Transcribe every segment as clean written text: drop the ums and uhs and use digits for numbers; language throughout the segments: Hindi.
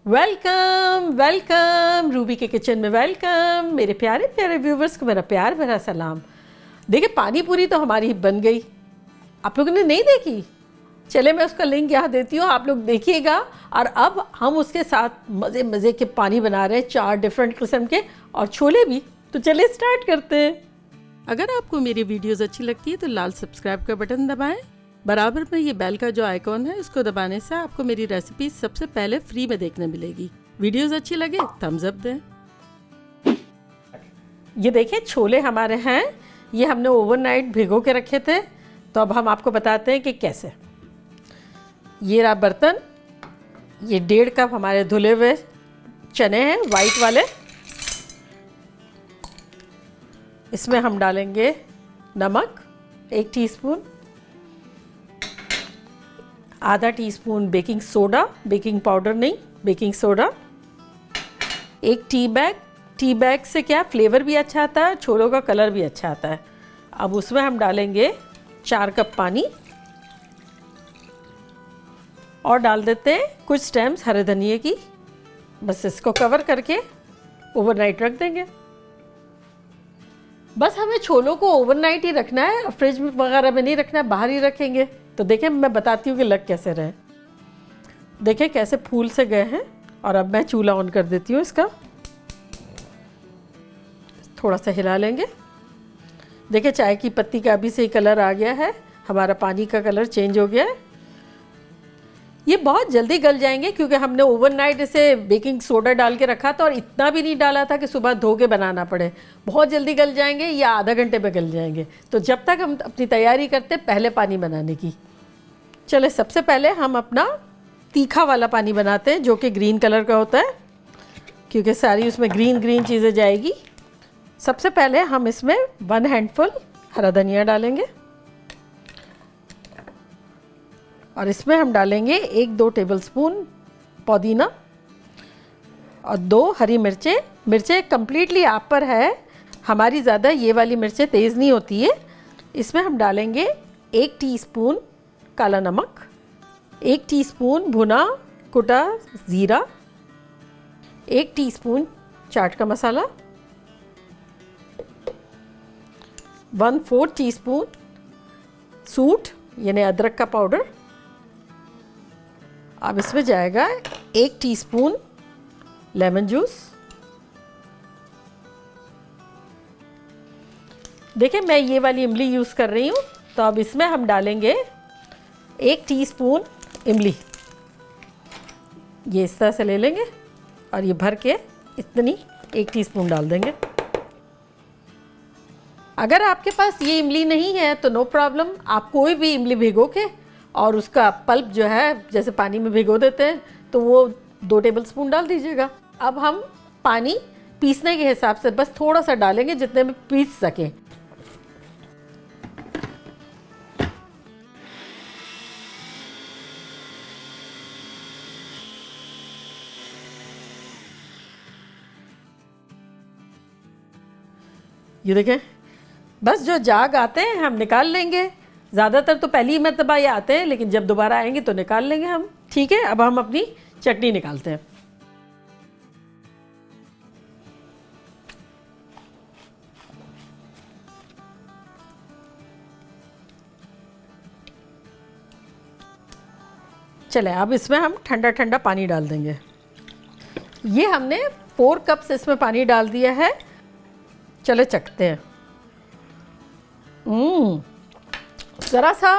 वेलकम वेलकम रूबी के किचन में वेलकम। मेरे प्यारे प्यारे व्यूवर्स को मेरा प्यार भरा सलाम। देखिए पानी पूरी तो हमारी बन गई, आप लोगों ने नहीं देखी? चले मैं उसका लिंक यहाँ देती हूँ, आप लोग देखिएगा। और अब हम उसके साथ मज़े मज़े के पानी बना रहे हैं, 4 डिफरेंट किस्म के, और छोले भी। तो चलिए स्टार्ट करते हैं। अगर आपको मेरी वीडियोज़ अच्छी लगती है तो लाल सब्सक्राइब का बटन दबाएं। बराबर में ये बेल का जो आइकॉन है इसको दबाने से आपको मेरी रेसिपी सबसे पहले फ्री में देखने मिलेगी। वीडियोस अच्छी लगे थम्स अप दें। ये देखिए छोले हमारे हैं, ये हमने ओवरनाइट भिगो के रखे थे। तो अब हम आपको बताते हैं कि कैसे। ये रहा बर्तन, ये 1.5 कप हमारे धुले हुए चने हैं वाइट वाले। इसमें हम डालेंगे नमक 1 टीस्पून, आधा teaspoon baking soda, baking powder नहीं बेकिंग सोडा, 1 टी बैग से क्या फ्लेवर भी अच्छा आता है, छोलों का कलर भी अच्छा आता है। अब उसमें हम डालेंगे 4 कप पानी और डाल देते हैं कुछ स्टेम्स हरे धनिए की। बस इसको कवर करके ओवरनाइट रख देंगे। बस हमें छोलों को ओवरनाइट ही रखना है, फ्रिज में वगैरह में नहीं रखना है, बाहर ही रखेंगे। तो देखें मैं बताती हूँ कि लग कैसे रहे। देखें कैसे फूल से गए हैं। और अब मैं चूल्हा ऑन कर देती हूँ इसका, थोड़ा सा हिला लेंगे। देखिए चाय की पत्ती का अभी से ही कलर आ गया है, हमारा पानी का कलर चेंज हो गया है। ये बहुत जल्दी गल जाएंगे क्योंकि हमने ओवरनाइट इसे बेकिंग सोडा डाल के रखा था और इतना भी नहीं डाला था कि सुबह धो के बनाना पड़े। बहुत जल्दी गल जाएंगे या आधा घंटे में गल जाएंगे। तो जब तक हम अपनी तैयारी करते पहले पानी बनाने की। चले सबसे पहले हम अपना तीखा वाला पानी बनाते हैं जो कि ग्रीन कलर का होता है, क्योंकि सारी उसमें ग्रीन चीज़ें जाएगी। सबसे पहले हम इसमें 1 हैंडफुल हरा धनिया डालेंगे और इसमें हम डालेंगे 1-2 टेबलस्पून पुदीना और 2 हरी मिर्चें। मिर्चें कम्प्लीटली आप पर है, हमारी ज़्यादा ये वाली मिर्चें तेज़ नहीं होती है। इसमें हम डालेंगे 1 टीस्पून काला नमक, 1 टीस्पून भुना कुटा ज़ीरा, 1 टीस्पून चाट का मसाला, 1/4 टीस्पून सूट यानी अदरक का पाउडर। अब इसमें जाएगा 1 टीस्पून लेमन जूस। देखिए मैं ये वाली इमली यूज़ कर रही हूँ। तो अब इसमें हम डालेंगे 1 टीस्पून इमली। ये इस तरह से ले लेंगे और ये भर के इतनी 1 टीस्पून डाल देंगे। अगर आपके पास ये इमली नहीं है तो नो प्रॉब्लम, आप कोई भी इमली भिगो के और उसका पल्प जो है जैसे पानी में भिगो देते हैं तो वो 2 टेबलस्पून डाल दीजिएगा। अब हम पानी पीसने के हिसाब से बस थोड़ा सा डालेंगे जितने में पीस सकें। ये देखें बस जो जाग आते हैं हम निकाल लेंगे। ज़्यादातर तो पहली मरतबा ये आते हैं, लेकिन जब दोबारा आएंगे तो निकाल लेंगे हम। ठीक है, अब हम अपनी चटनी निकालते हैं। चले अब इसमें हम ठंडा ठंडा पानी डाल देंगे। ये हमने 4 कप्स इसमें पानी डाल दिया है। चले चखते हैं। ज़रा सा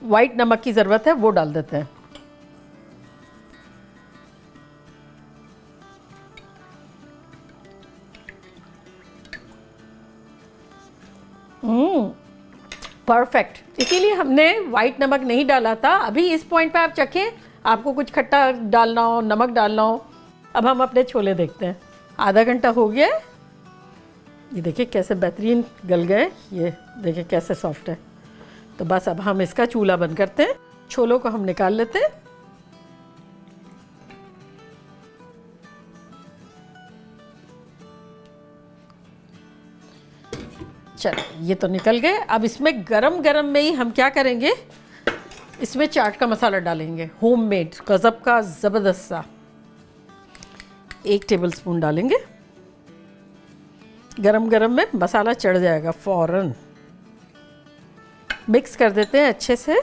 वाइट नमक की ज़रूरत है, वो डाल देते हैं। परफेक्ट। इसीलिए हमने वाइट नमक नहीं डाला था। अभी इस पॉइंट पे आप चखें, आपको कुछ खट्टा डालना हो, नमक डालना हो। अब हम अपने छोले देखते हैं। आधा घंटा हो गया है। ये देखिए कैसे बेहतरीन गल गए, ये देखिए कैसे सॉफ्ट है। तो बस अब हम इसका चूल्हा बंद करते हैं, छोलों को हम निकाल लेते हैं। चलो ये तो निकल गए। अब इसमें गरम गरम में ही हम क्या करेंगे, इसमें चाट का मसाला डालेंगे, होममेड गज़ब का ज़बरदस्त सा। 1 टेबलस्पून डालेंगे। गरम गरम में मसाला चढ़ जाएगा फ़ौरन। मिक्स कर देते हैं अच्छे से।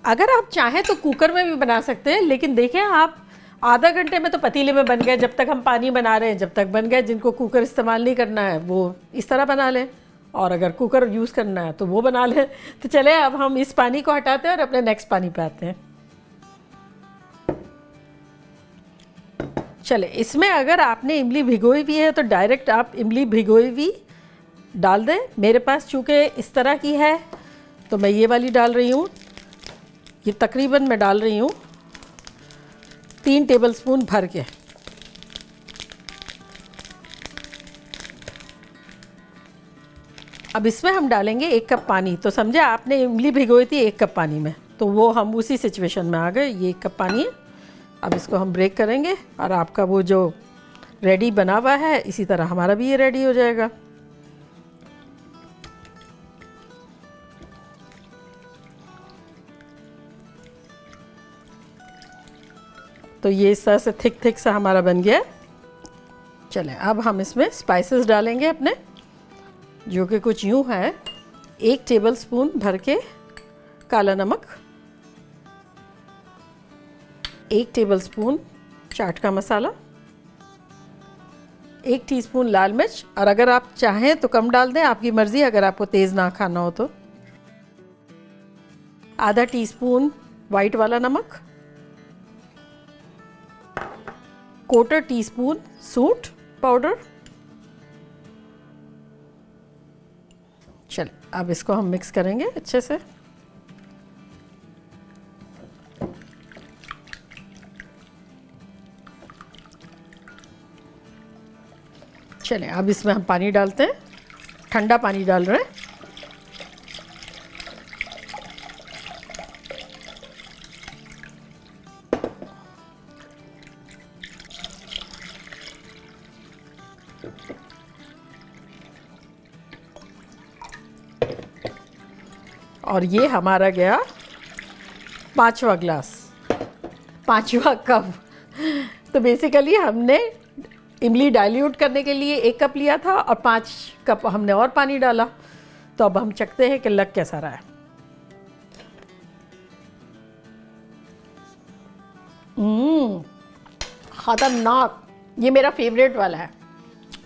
अगर आप चाहें तो कुकर में भी बना सकते हैं, लेकिन देखें आप आधा घंटे में तो पतीले में बन गए। जब तक हम पानी बना रहे हैं जब तक बन गए। जिनको कुकर इस्तेमाल नहीं करना है वो इस तरह बना लें, और अगर कुकर यूज़ करना है तो वो बना लें। तो चले अब हम इस पानी को हटाते हैं और अपने नेक्स्ट पानी पे आते हैं। चले, इसमें अगर आपने इमली भिगोई हुई है तो डायरेक्ट आप इमली भिगोई हुई डाल दें। मेरे पास चूँकि इस तरह की है तो मैं ये वाली डाल रही हूँ। ये तकरीबन मैं डाल रही हूँ 3 टेबलस्पून भर के। अब इसमें हम डालेंगे 1 कप पानी। तो समझे आपने इमली भिगोई थी 1 कप पानी में, तो वो हम उसी सिचुएशन में आ गए। ये 1 कप पानी है। अब इसको हम ब्रेक करेंगे और आपका वो जो रेडी बना हुआ है इसी तरह हमारा भी ये रेडी हो जाएगा। तो ये इस तरह से थिक सा हमारा बन गया। चलें अब हम इसमें स्पाइसेस डालेंगे अपने, जो कि कुछ यूँ है। 1 टेबलस्पून भर के काला नमक, 1 टेबलस्पून चाट का मसाला, 1 टीस्पून लाल मिर्च, और अगर आप चाहें तो कम डाल दें, आपकी मर्ज़ी, अगर आपको तेज़ ना खाना हो तो। आधा टीस्पून वाइट वाला नमक, 1/4 टीस्पून सूंठ पाउडर। चल अब इसको हम मिक्स करेंगे अच्छे से। चलें अब इसमें हम पानी डालते हैं। ठंडा पानी डाल रहे हैं। और ये हमारा गया 5वां ग्लास, 5वां कप। तो बेसिकली हमने इमली डाइल्यूट करने के लिए 1 कप लिया था और 5 कप हमने और पानी डाला। तो अब हम चखते हैं कि लग कैसा रहा है। खतरनाक। ये मेरा फेवरेट वाला है,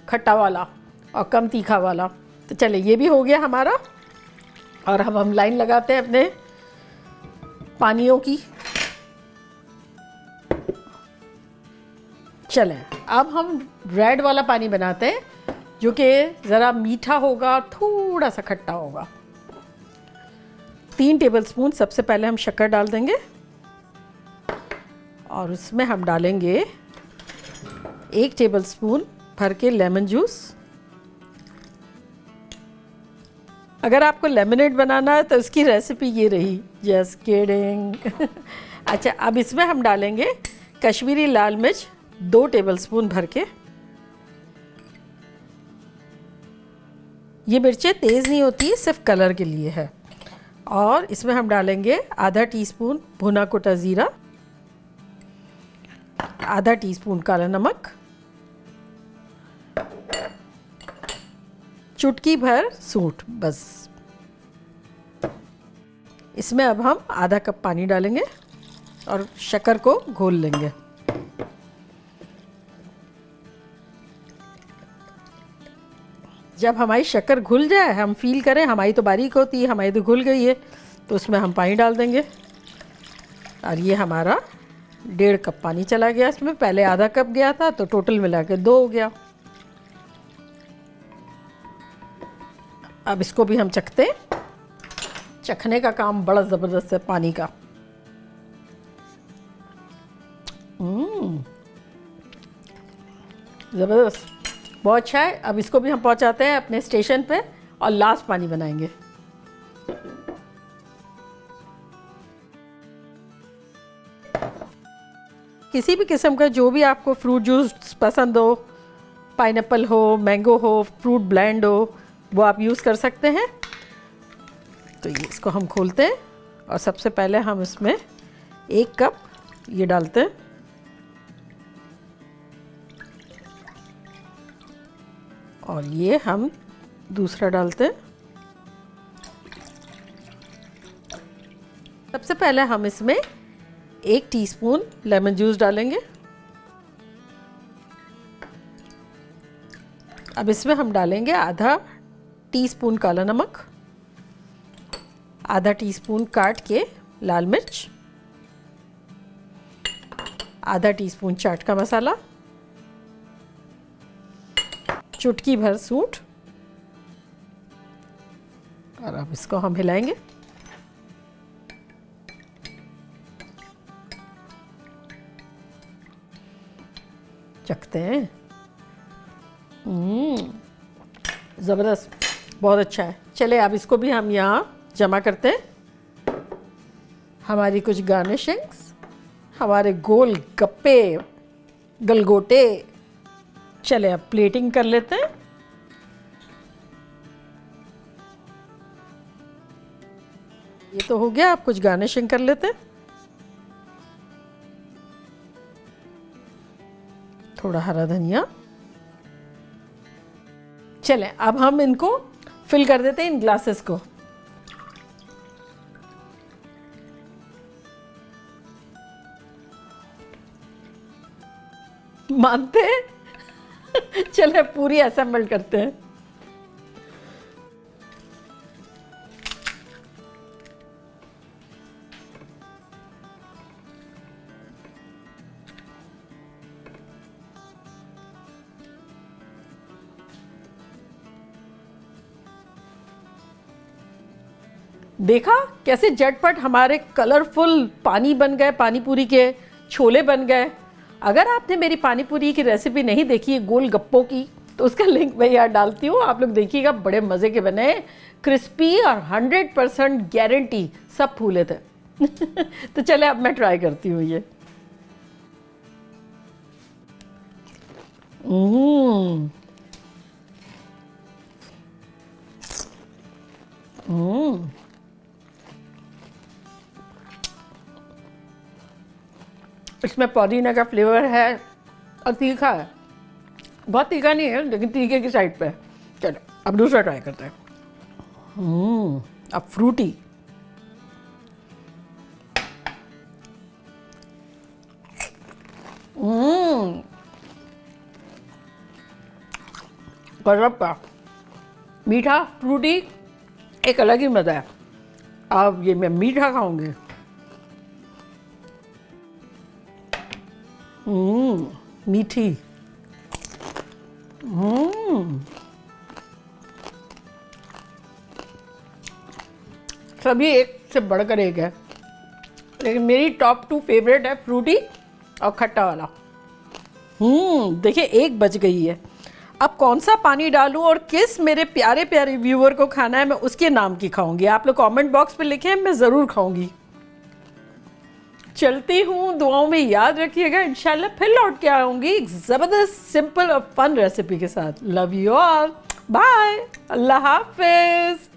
खट्टा वाला और कम तीखा वाला। तो चले ये भी हो गया हमारा। और हम लाइन लगाते हैं अपने पानियों की। चलें अब हम रेड वाला पानी बनाते हैं, जो कि ज़रा मीठा होगा, थोड़ा सा खट्टा होगा। 3 टेबलस्पून सबसे पहले हम शक्कर डाल देंगे, और उसमें हम डालेंगे 1 टेबलस्पून भर के लेमन जूस। अगर आपको लेमनेड बनाना है तो इसकी रेसिपी ये रही। Just kidding. अच्छा अब इसमें हम डालेंगे कश्मीरी लाल मिर्च 2 टेबलस्पून भर के। ये मिर्चें तेज़ नहीं होती, सिर्फ कलर के लिए है। और इसमें हम डालेंगे आधा टीस्पून भुना कुटा ज़ीरा, आधा टीस्पून काला नमक, चुटकी भर सूंठ, बस। इसमें अब हम आधा कप पानी डालेंगे और शक्कर को घोल लेंगे। जब हमारी शक्कर घुल जाए, हम फील करें हमारी तो बारीक होती है, हमारी तो घुल गई है, तो उसमें हम पानी डाल देंगे। और ये हमारा 1.5 कप पानी चला गया इसमें। पहले आधा कप गया था तो टोटल मिला के 2 हो गया। अब इसको भी हम चखते हैं। चखने का काम बड़ा ज़बरदस्त है पानी का। ज़बरदस्त, बहुत अच्छा है। अब इसको भी हम पहुंचाते हैं अपने स्टेशन पे और लास्ट पानी बनाएंगे। किसी भी किस्म का जो भी आपको फ्रूट जूस पसंद हो, पाइनएप्पल हो, मैंगो हो, फ्रूट ब्लेंड हो, वो आप यूज़ कर सकते हैं। तो ये इसको हम खोलते हैं और सबसे पहले हम इसमें 1 कप ये डालते हैं। और ये हम दूसरा डालते हैं। सबसे पहले हम इसमें 1 टीस्पून लेमन जूस डालेंगे। अब इसमें हम डालेंगे आधा टीस्पून काला नमक, आधा टीस्पून काट के लाल मिर्च, आधा टीस्पून चाट का मसाला, चुटकी भर सूंठ। और अब इसको हम हिलाएंगे। चखते हैं। ज़बरदस्त, बहुत अच्छा है। चले अब इसको भी हम यहाँ जमा करते हैं। हमारी कुछ गार्निशिंग्स, हमारे गोल गप्पे, गलगोटे। चले अब प्लेटिंग कर लेते हैं। ये तो हो गया, अब कुछ गार्निशिंग कर लेते हैं। थोड़ा हरा धनिया। चलें अब हम इनको फिल कर देते हैं इन ग्लासेस को। मानते हैं? चलें पूरी असेंबल करते हैं। देखा कैसे झटपट हमारे कलरफुल पानी बन गए, पानी पूरी के छोले बन गए। अगर आपने मेरी पानी पूरी की रेसिपी नहीं देखी है गोल गप्पों की, तो उसका लिंक मैं यहाँ डालती हूँ, आप लोग देखिएगा। बड़े मज़े के बने, क्रिस्पी और 100% गारंटी, सब फूले थे। तो चले अब मैं ट्राई करती हूँ ये। इसमें पुदीना का फ्लेवर है और तीखा है। बहुत तीखा नहीं है लेकिन तीखे की साइड पे है। चलो अब दूसरा ट्राई करते हैं। अब फ्रूटी। गजब का मीठा फ्रूटी, एक अलग ही मज़ा है। अब ये मैं मीठा खाऊंगी। मीठी। सभी एक से बढ़कर एक है, लेकिन मेरी टॉप 2 फेवरेट है फ्रूटी और खट्टा वाला। देखिए 1 बज गई है। अब कौन सा पानी डालूं और किस मेरे प्यारे प्यारे व्यूअर को खाना है, मैं उसके नाम की खाऊंगी। आप लोग कमेंट बॉक्स पे लिखें, मैं ज़रूर खाऊंगी। चलती हूँ, दुआओं में याद रखिएगा। इंशाल्लाह फिर लौट के आऊँगी एक ज़बरदस्त सिंपल और फन रेसिपी के साथ। लव यू ऑल, बाय, अल्लाह हाफिज़।